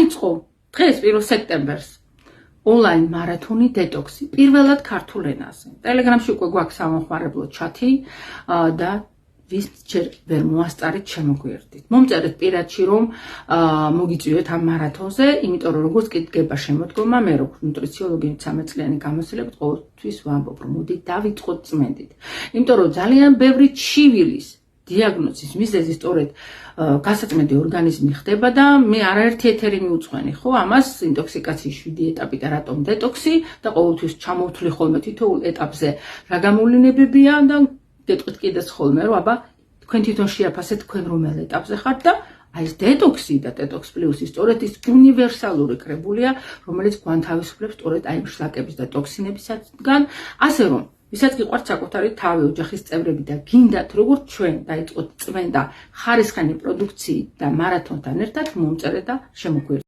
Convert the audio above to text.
დაიწყო დღეს 1 სექტემბერს ონლაინ მარათონი დეტოქსი პირველად ქართულ ენაზე. ტელეგრამში უკვე გვაქვს სამომხმარებლო ჩათი და ვის ჯერ ვერ მოასწარეთ შემოგვიერთდით. მომწერეთ პირადში რომ მოგიწვიოთ ამ მარათონზე, იმიტომ რომ როგორც კი დგება შემოდგომა, მე როგორც ნუტრიციოლოგი 13 წლიანი გამოცდილებით ყოველთვის ვამბობ რომ მოდით დავიწყოთ წმენდით. იმიტომ რომ ძალიან ბევრი ჩივილის დიაგნოზის მიზეზი სწორედ გასაწმენდი ორგანიზმი ხდება და მე არაერთი ეთერი მიუძღვენი, ხო, ამას ინტოქსიკაციის 7 ეტაპი და რატომ დეტოქსი და ყოველთვის ჩამოვთვლი ხოლმე თითოეულ ეტაპზე რა გამოვლენებებია და გეტყვით კიდეც ხოლმე რომ აბა თქვენ თვითონ შეაფასეთ თქვენ რომელ ეტაპზე ხართ და აი ეს დეტოქსი და დეტოქს პლუსი სწორედ ის უნივერსალური კრებულია, რომელიც გვანთავისუფლებს სწორედ აი შლაკების და ტოქსინებისგან, ასე რომ ვისაც გიყვართ საკუთარი თავი, ოჯახის წევრები და გინდათ როგორც ჩვენ დაიწყოთ წმენდა ხარისხიანი პროდუქციით და მარათონთან ერთად მომწერეთ და შემოგვიერთდეთ.